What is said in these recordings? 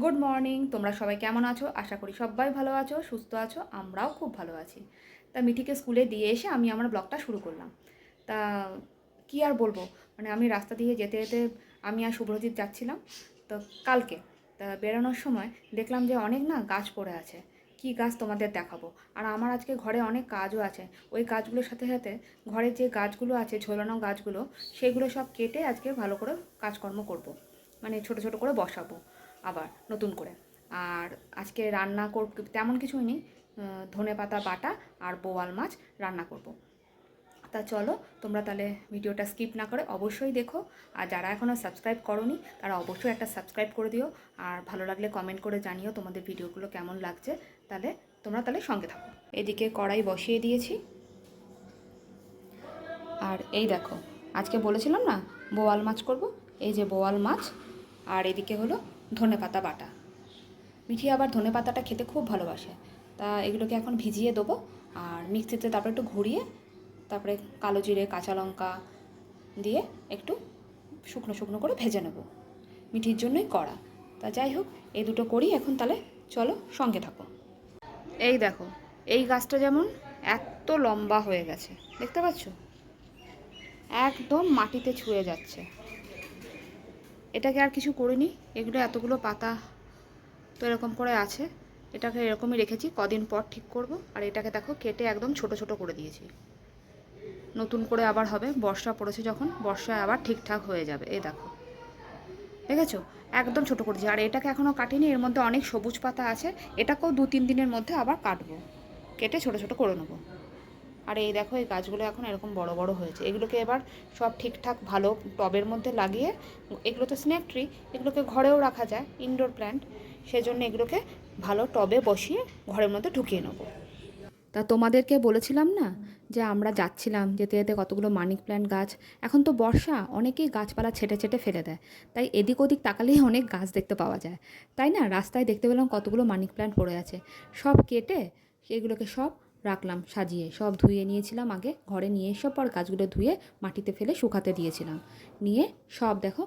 Good morning. তোমরা সবাই কেমন আছো? আশা করি সবাই ভালো আছো, সুস্থ আছো। আমরাও খুব ভালো আছি। তা মিঠিকে স্কুলে দিয়ে এসে আমি আমার ব্লগটা শুরু করলাম। তা কি আর বলবো, মানে আমি রাস্তা দিয়ে যেতে যেতে আমি আর শুভ্রজিৎ যাচ্ছিলাম তো কালকে। তা বেরোনোর সময় দেখলাম যে অনেক না গাছ পড়ে আছে। কি গাছ তোমাদের দেখাবো। আর আমার আজকে ঘরে অনেক কাজও আছে। ওই গাছগুলোর সাথে সাথে ঘরে যে গাছগুলো আছে, ঝোলানো গাছগুলো, সেগুলো সব কেটে আজকে ভালো করে কাজকর্ম করব। মানে ছোট ছোট করে বসাবো আবার নতুন করে। আর আজকে রান্না তেমন কিছুই নেই, ধনেপাতা বাটা আর বোয়াল মাছ রান্না করব। তা চলো তোমরা তাহলে ভিডিওটা স্কিপ না করে অবশ্যই দেখো। আর যারা এখনও সাবস্ক্রাইব করোনি তারা অবশ্যই একটা সাবস্ক্রাইব করে দিও। আর ভালো লাগলে কমেন্ট করে জানিও তোমাদের ভিডিওগুলো কেমন লাগছে। তোমরা সঙ্গে থাকো। এদিকে কড়াই বসিয়ে দিয়েছি। আর এই দেখো, আজকে বলেছিলাম না বোয়াল মাছ করব, এই যে বোয়াল মাছ। আর এদিকে হলো ধনেপাতা বাটা। মিঠি আবার ধনেপাতাটা খেতে খুব ভালোবাসে। তা এগুলোকে এখন ভিজিয়ে দেবো আর মিক্সিতে তারপরে একটু ঘুরিয়ে তারপরে কালো জিরে কাঁচা লঙ্কা দিয়ে একটু শুকনো শুকনো করে ভেজে নেব। মিঠির জন্যই করা। তা যাই হোক, এই দুটো করি এখন। তাহলে চলো সঙ্গে থাকো। এই দেখো, এই গাছটা যেমন এত লম্বা হয়ে গেছে, দেখতে পাচ্ছ? একদম মাটিতে ছুঁয়ে যাচ্ছে। এটাকে আর কিছু করিনি, এগুলো এতগুলো পাতা তো এরকম করে আছে। এটাকে এরকমই রেখেছি, কদিন পর ঠিক করব। আর এটাকে দেখো কেটে একদম ছোট ছোট করে দিয়েছি। নতুন করে আবার হবে, বর্ষা পড়েছে যখন, বর্ষায় আবার ঠিকঠাক হয়ে যাবে। এই দেখো, দেখেছো? একদম ছোট করেছি। আর এটাকে এখনও কাটিনি, এর মধ্যে অনেক সবুজ পাতা আছে। এটাকেও 2-3 দিনের মধ্যে আবার কাটবো, কেটে ছোট ছোট করে নেবো। আর এই দেখো, এই গাছগুলো এখন এরকম বড় বড় হয়েছে। এগুলোকে এবার সব ঠিকঠাক ভালো টবের মধ্যে লাগিয়ে, এগুলো তো স্নেক ট্রি, এগুলোকে ঘরেও রাখা যায়, ইনডোর প্ল্যান্ট। সেজন্য এগুলোকে ভালো টবে বসিয়ে ঘরের মধ্যে ঢুকিয়ে নেবো। তা তোমাদেরকে বলেছিলাম না যে আমরা যাচ্ছিলাম, যেতে যেতে কতগুলো মানি প্ল্যান্ট গাছ। এখন তো বর্ষা, অনেকেই গাছপালা ছেটে ছেটে ফেলে দেয়। তাই এদিক ওদিক তাকালেই অনেক গাছ দেখতে পাওয়া যায়। তাই না, রাস্তায় দেখতে পেলাম কতগুলো মানি প্ল্যান্ট পড়ে আছে। সব কেটে সেগুলোকে সব রাখলাম সাজিয়ে, সব ধুয়ে নিয়েছিলাম আগে ঘরে নিয়ে এসে, পর গাছগুলো ধুয়ে মাটিতে ফেলে শুকাতে দিয়েছিলাম। নিয়ে সব দেখো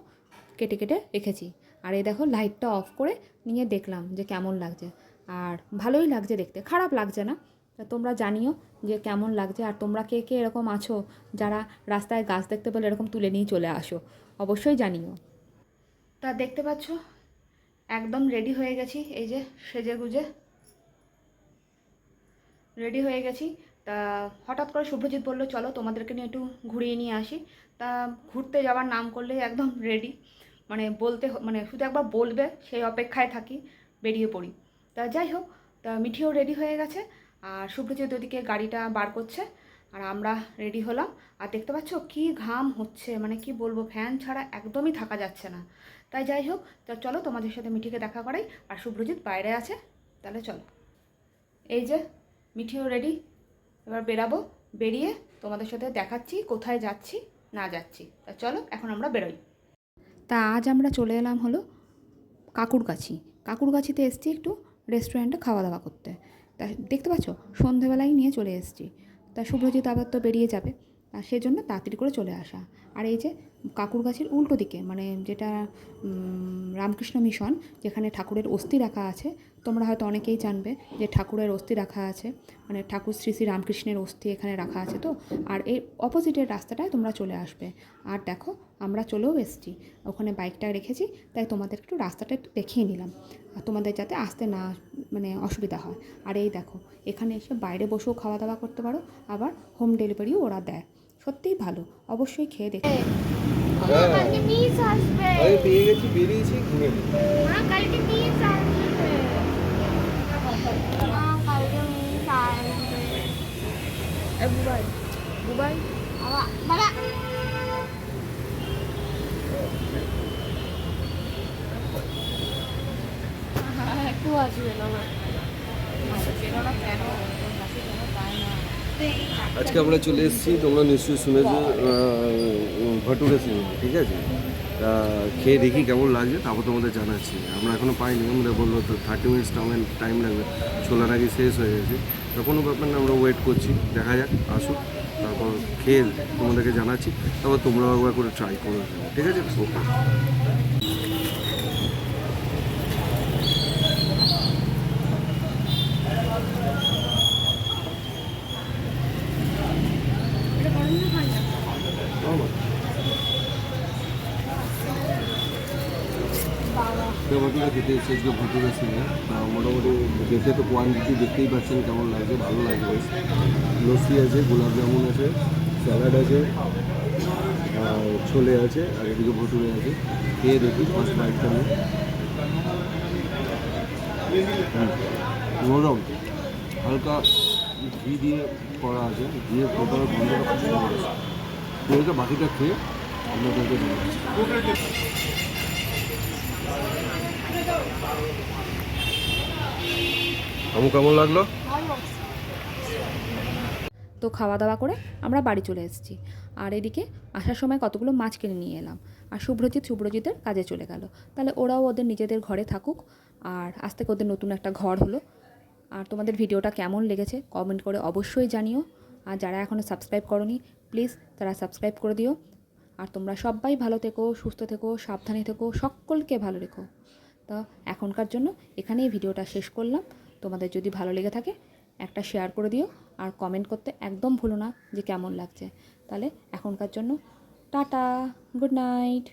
কেটে কেটে রেখেছি। আর এই দেখো, লাইটটা অফ করে নিয়ে দেখলাম যে কেমন লাগছে। আর ভালোই লাগছে দেখতে, খারাপ লাগছে না। তা তোমরা জানিও যে কেমন লাগছে। আর তোমরা কে কে এরকম আছো যারা রাস্তায় গাছ দেখতে পেলে এরকম তুলে নিয়ে চলে আসো, অবশ্যই জানিও। তা দেখতে পাচ্ছ একদম রেডি হয়ে গেছি, এই যে সেজে গুজে রেডি হয়ে গেছি। তা হঠাৎ করে শুভ্রজিৎ বললো চলো তোমাদেরকে নিয়ে একটু ঘুরিয়ে নিয়ে আসি। তা ঘুরতে যাওয়ার নাম করলেই একদম রেডি, মানে মানে শুধু একবার বলবে সেই অপেক্ষায় থাকি, বেরিয়ে পড়ি। তা যাই হোক, তা মিঠিও রেডি হয়ে গেছে। আর শুভ্রজিৎ ওদিকে গাড়িটা বার করছে, আর আমরা রেডি হলাম। আর দেখতে পাচ্ছ কি ঘাম হচ্ছে, মানে কি বলবো, ফ্যান ছাড়া একদমই থাকা যাচ্ছে না। তাই যাই হোক, তা চলো তোমাদের সাথে মিঠিকে দেখা করাই। আর শুভ্রজিৎ বাইরে আছে, তাহলে চলো। এই যে মিঠিও রেডি, এবার বেরাবো। বেরিয়ে তোমাদের সাথে দেখাচ্ছি কোথায় যাচ্ছি না যাচ্ছি। তা চলো এখন আমরা বেরোই। তা আজ আমরা চলে এলাম হলো কাকুরগাছি। কাকুরগাছিতে এসছি একটু রেস্টুরেন্টে খাওয়া দাওয়া করতে। তা দেখতে পাচ্ছ সন্ধেবেলায় নিয়ে চলে এসছি। তা শুভ্রজিৎ আবার তো বেরিয়ে যাবে, আর সেজন্য তাড়াতাড়ি করে চলে আসা। আর এই যে কাকুরগাছির উল্টো দিকে, মানে যেটা রামকৃষ্ণ মিশন, যেখানে ঠাকুরের অস্থি রাখা আছে, তোমরা হয়তো অনেকেই জানবে যে ঠাকুরের অস্থি রাখা আছে, মানে ঠাকুর শ্রী শ্রী রামকৃষ্ণের অস্থি এখানে রাখা আছে। তো আর এই অপোজিটের রাস্তাটায় তোমরা চলে আসবে। আর দেখো আমরা চলেও এসেছি, ওখানে বাইকটা রেখেছি, তাই তোমাদের একটু রাস্তাটা একটু দেখিয়ে নিলাম, আর তোমাদের যাতে আসতে না মানে অসুবিধা হয়। আর এই দেখো, এখানে এসে বাইরে বসেও খাওয়া দাওয়া করতে পারো, আবার হোম ডেলিভারিও ওরা দেয়। সত্যিই ভালো, অবশ্যই খেয়ে দেখো। কালকে মিস আসবে। আরে পেয়ে গেছি, বেরিয়েছি, ঘুরে কালকে মিস আসবে। কালকে মিস আসবে। বুবাই বুবাই বাবা একটু আসবে না। আজকে আমরা চলে এসেছি, তোমরা নিশ্চয়ই শুনেছো, ভটুরে সিনেমা। ঠিক আছে, তা খেয়ে দেখি কেমন লাগছে, তারপর তোমাদের জানাচ্ছি। আমরা এখনও পাইনি, আমরা বললো তো 30 মিনিটস টাইম লাগবে, ছোলার আগে শেষ হয়ে গেছে। তা কোনো ব্যাপার না, আমরা ওয়েট করছি, দেখা যাক আসুক, তারপর খেয়ে তোমাদেরকে জানাচ্ছি। তারপর তোমরাও একবার করে ট্রাই করে দেবে, ঠিক আছে? ওকে। ভটুরা খেতে এসেছি আজকে ভটুরা সিনে। মোটামুটি দেখে তো কোয়ান্টিটি দেখতেই পাচ্ছেন কেমন লাগছে, ভালো লাগছে বেশ। লস্যি আছে, গোলাপ জামুন আছে, স্যালাড আছে, আর ছোলে আছে, আর এদিকে ভটুরে আছে। খেয়ে দেখি ফার্স্ট বাইকটা নিয়ে। নরম, হালকা ঘি দিয়ে করা আছে, ঘিয়ে ভেতরের গন্ধটা খুব সুন্দর আছে। এটা বাকিটা খেয়ে আপনাদেরকে জানাচ্ছি। আমার কেমন লাগলো? তো খাওয়া দাওয়া করে আমরা বাড়ি চলে এসেছি। আর এদিকে আসার সময় কতগুলো মাছ কিনে নিয়ে এলাম। আর শুভ্রজিতের কাজে চলে গেল। তাহলে ওরাও ওদের নিজেদের ঘরে থাকুক। আর আজ থেকে ওদের নতুন একটা ঘর হলো। আর তোমাদের ভিডিওটা কেমন লেগেছে কমেন্ট করে অবশ্যই জানিও। আর যারা এখনও সাবস্ক্রাইব করোনি প্লিজ তারা সাবস্ক্রাইব করে দিও। আর তোমরা সবাই ভালো থেকো, সুস্থ থেকো, সাবধানে থেকো, সকলকে ভালো রেখো। তা এখনকার জন্য এখানেই ভিডিওটা শেষ করলাম। তোমাদের যদি ভালো লেগে থাকে একটা শেয়ার করে দিও। আর কমেন্ট করতে একদম ভুলো না যে কেমন লাগছে। তাহলে এখনকার জন্য টাটা, গুড নাইট।